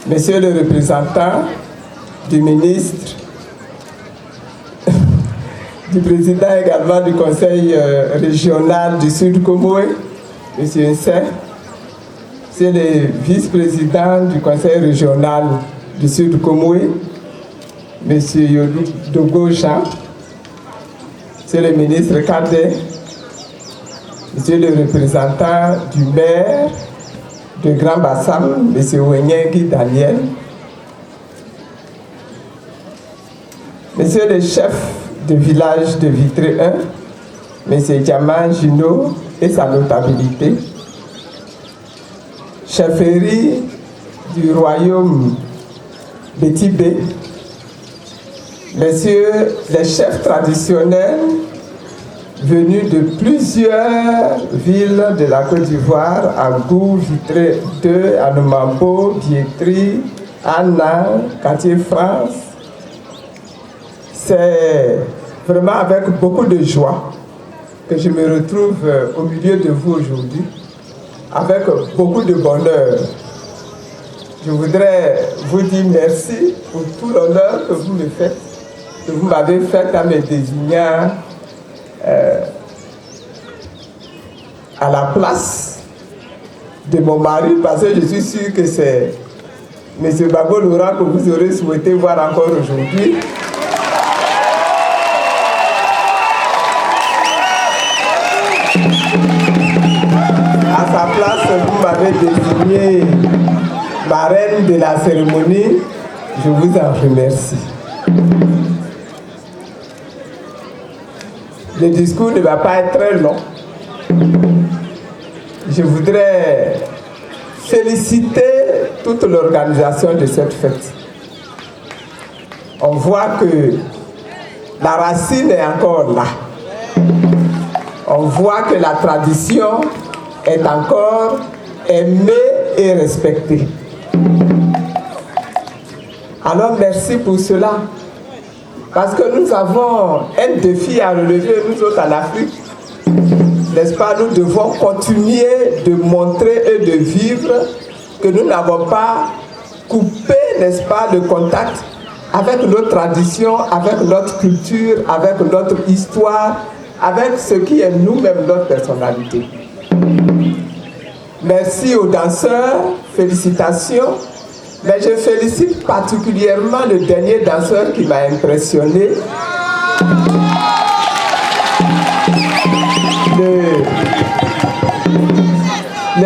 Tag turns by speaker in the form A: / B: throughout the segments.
A: Monsieur le représentant du ministre, du président également du conseil régional du Sud Comoé, M. Nsé, Monsieur le vice-président du conseil régional du Sud Comoé, M. Yodou Dogo Jean, Monsieur le ministre Kade, Monsieur le représentant du maire de Grand Bassam, M. Wenyengi Daniel, Monsieur le chef de village de Vitré 1, M. Diamant Gino et sa notabilité, chefferie du royaume Bétibé, Messieurs les chefs traditionnels venus de plusieurs villes de la Côte d'Ivoire, Agou, Vitré 2, Anoumambo, Biétri, Anna, Quartier France. C'est vraiment avec beaucoup de joie que je me retrouve au milieu de vous aujourd'hui, avec beaucoup de bonheur. Je voudrais vous dire merci pour tout l'honneur que vous me faites, que vous m'avez fait en me désignant à la place de mon mari, parce que je suis sûr que c'est M. Babo Laurent que vous aurez souhaité voir encore aujourd'hui. À sa place, vous m'avez désigné marraine de la cérémonie. Je vous en remercie. Le discours ne va pas être très long. Je voudrais féliciter toute l'organisation de cette fête. On voit que la racine est encore là. On voit que la tradition est encore aimée et respectée. Alors merci pour cela. Parce que nous avons un défi à relever, nous autres en Afrique. N'est-ce pas, nous devons continuer de montrer et de vivre que nous n'avons pas coupé, n'est-ce pas, le contact avec notre tradition, avec notre culture, avec notre histoire, avec ce qui est nous-mêmes, notre personnalité. Merci aux danseurs, félicitations. Mais je félicite particulièrement le dernier danseur qui m'a impressionné.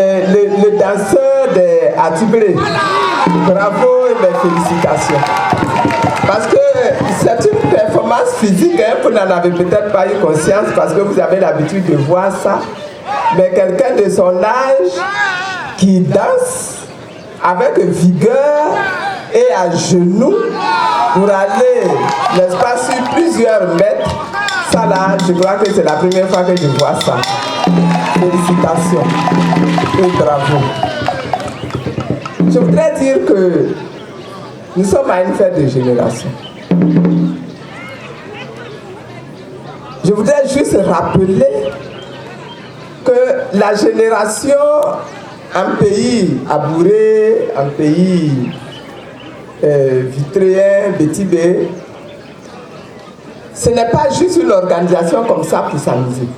A: Le danseur de Atibré. Bravo et mes félicitations. Parce que c'est une performance physique, hein, vous n'en avez peut-être pas eu conscience parce que vous avez l'habitude de voir ça. Mais quelqu'un de son âge qui danse avec vigueur et à genoux pour aller, n'est-ce pas, sur plusieurs mètres. Ça là, je crois que c'est la première fois que je vois ça. Félicitations et bravo. Je voudrais dire que nous sommes à une fête de génération. Je voudrais juste rappeler que la génération un pays abouré, un pays vitréen, Bétibé, ce n'est pas juste une organisation comme ça pour s'amuser.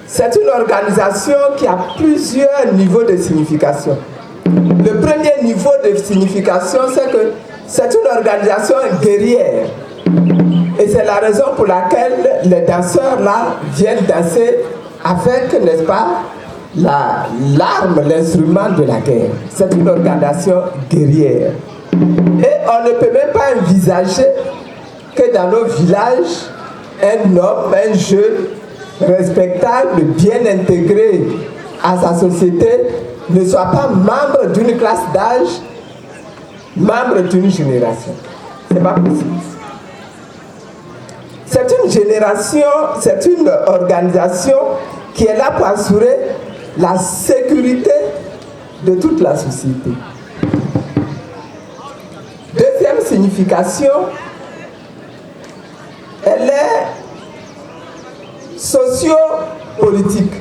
A: C'est une organisation qui a plusieurs niveaux de signification. Le premier niveau de signification, c'est que c'est une organisation guerrière. Et c'est la raison pour laquelle les danseurs là viennent danser avec, n'est-ce pas, l'arme, l'instrument de la guerre. C'est une organisation guerrière. Et on ne peut même pas envisager que dans nos villages, un homme, un jeune, respectable, bien intégré à sa société, ne soit pas membre d'une classe d'âge, membre d'une génération. Ce n'est pas possible. C'est une génération, c'est une organisation qui est là pour assurer la sécurité de toute la société. Deuxième signification, elle est socio-politique.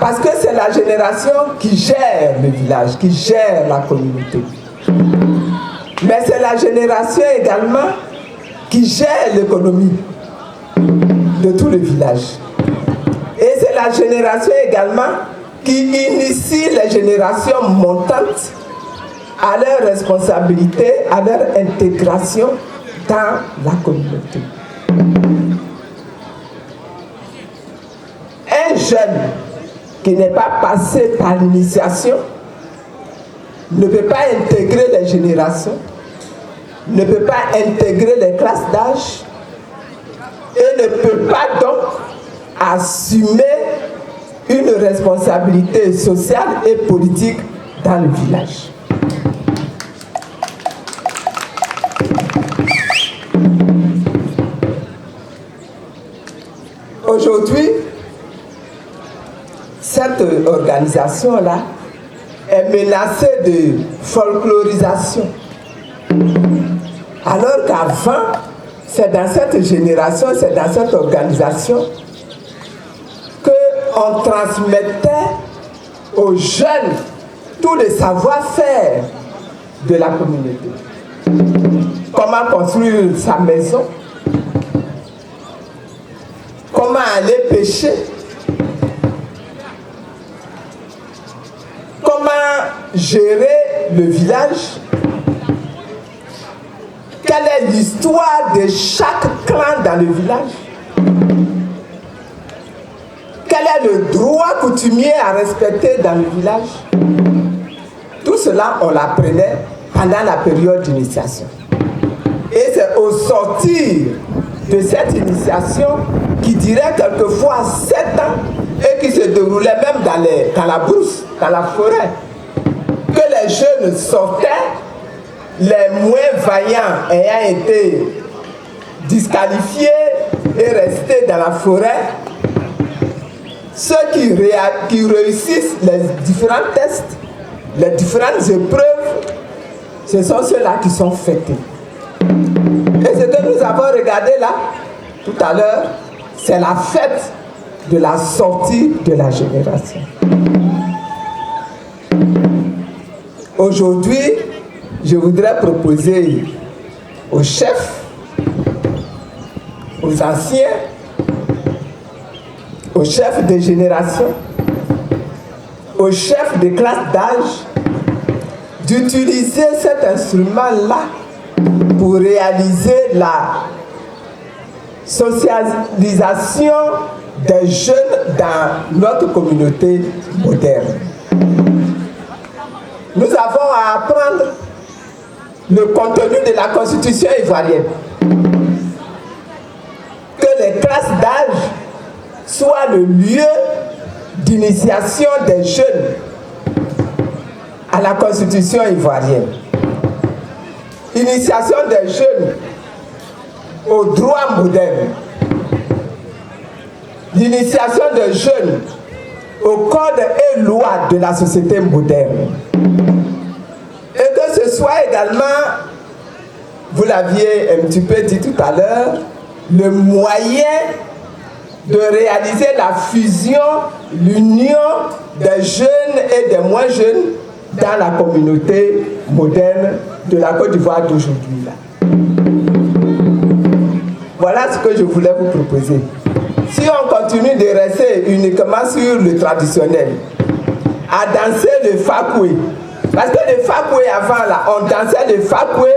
A: Parce que c'est la génération qui gère le village, qui gère la communauté. Mais c'est la génération également qui gère l'économie de tout le village. Et c'est la génération également qui initie les générations montantes à leur responsabilité, à leur intégration dans la communauté. Un jeune qui n'est pas passé par l'initiation ne peut pas intégrer les générations, ne peut pas intégrer les classes d'âge et ne peut pas donc assumer une responsabilité sociale et politique dans le village. Aujourd'hui, cette organisation-là est menacée de folklorisation. Alors qu'avant, c'est dans cette génération, c'est dans cette organisation qu'on transmettait aux jeunes tous les savoir-faire de la communauté. Comment construire sa maison, comment aller pêcher, comment gérer le village, quelle est l'histoire de chaque clan dans le village, quel est le droit coutumier à respecter dans le village. Tout cela, on l'apprenait pendant la période d'initiation. Et c'est au sortir de cette initiation qui durait quelquefois 7 ans et qui se déroulait même dans la brousse, dans la forêt, que les jeunes sortaient, les moins vaillants ayant été disqualifiés et restés dans la forêt. Ceux qui réussissent les différents tests, les différentes épreuves, ce sont ceux-là qui sont fêtés. Et ce que nous avons regardé là, tout à l'heure, c'est la fête de la sortie de la génération. Aujourd'hui, je voudrais proposer aux chefs, aux anciens, aux chefs de génération, aux chefs de classe d'âge, d'utiliser cet instrument-là pour réaliser la socialisation des jeunes dans notre communauté moderne. Nous avons à apprendre le contenu de la Constitution ivoirienne. Que les classes d'âge soient le lieu d'initiation des jeunes à la Constitution ivoirienne. Initiation des jeunes aux droits modernes. L'initiation des jeunes au code et lois de la société moderne. Et que ce soit également, vous l'aviez un petit peu dit tout à l'heure, le moyen de réaliser la fusion, l'union des jeunes et des moins jeunes dans la communauté moderne de la Côte d'Ivoire d'aujourd'hui. Voilà ce que je voulais vous proposer. Si on continue de rester uniquement sur le traditionnel, à danser le fakoué, parce que le fakoué avant là, on dansait le fakoué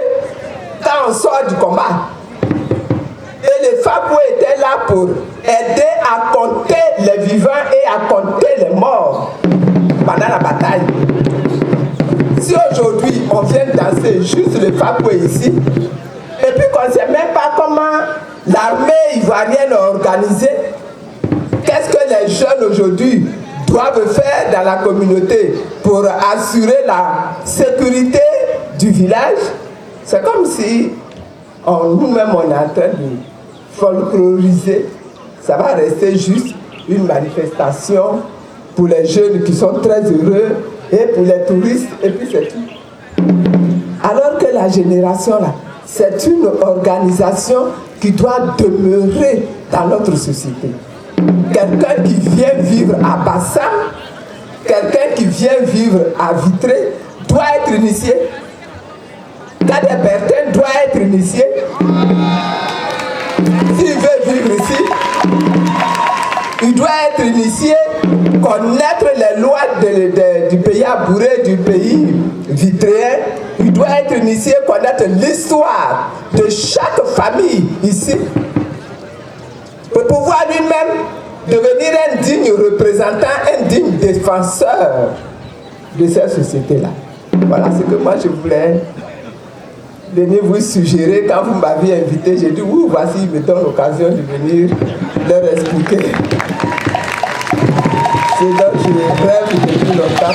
A: quand on sort du combat. Et le fakoué était là pour aider à compter les vivants et à compter les morts pendant la bataille. Si aujourd'hui on vient danser juste le fakoué ici, et puis qu'on ne sait même pas comment l'armée ivoirienne est organisée, qu'est-ce que les jeunes aujourd'hui doivent faire dans la communauté pour assurer la sécurité du village? C'est comme si nous-mêmes on est en train de folkloriser. Ça va rester juste une manifestation pour les jeunes qui sont très heureux et pour les touristes, et puis c'est tout. Alors que la génération là, c'est une organisation qui doit demeurer dans notre société. Quelqu'un qui vient vivre à Bassam quelqu'un qui vient vivre à Vitré doit être initié. Cadet Bertin doit être initié. S'il veut vivre ici, il doit être initié, connaître les lois du pays Abouré, du pays vitréen. Il doit être initié, connaître l'histoire de chaque famille ici, pour pouvoir lui-même devenir un digne représentant, un digne défenseur de cette société-là. Voilà ce que moi je voulais venir vous suggérer quand vous m'aviez invité. J'ai dit, oui, voici, il me donne l'occasion de venir leur expliquer. C'est donc je rêve depuis longtemps.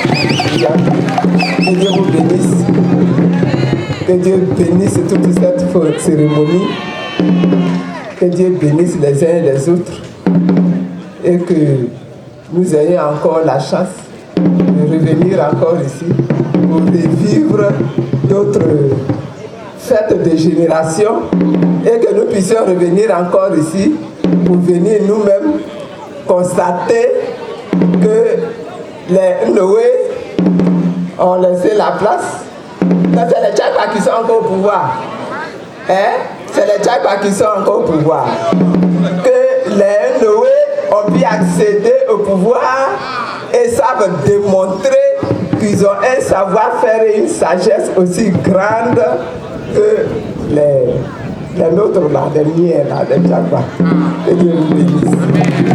A: Que Dieu vous bénisse. Que Dieu bénisse toute cette cérémonie. Que Dieu bénisse les uns et les autres. Et que nous ayons encore la chance de revenir encore ici pour revivre d'autres fêtes de génération et que nous puissions revenir encore ici pour venir nous-mêmes constater que les Noé ont laissé la place. C'est les Tchèques qui sont encore au pouvoir. Hein? C'est les Tchèques qui sont encore au pouvoir. Que les Noé ont pu accéder au pouvoir et savent démontrer qu'ils ont un savoir-faire et une sagesse aussi grande que les nôtres là, les miens là, les Tchèques. Que Dieu nous bénisse.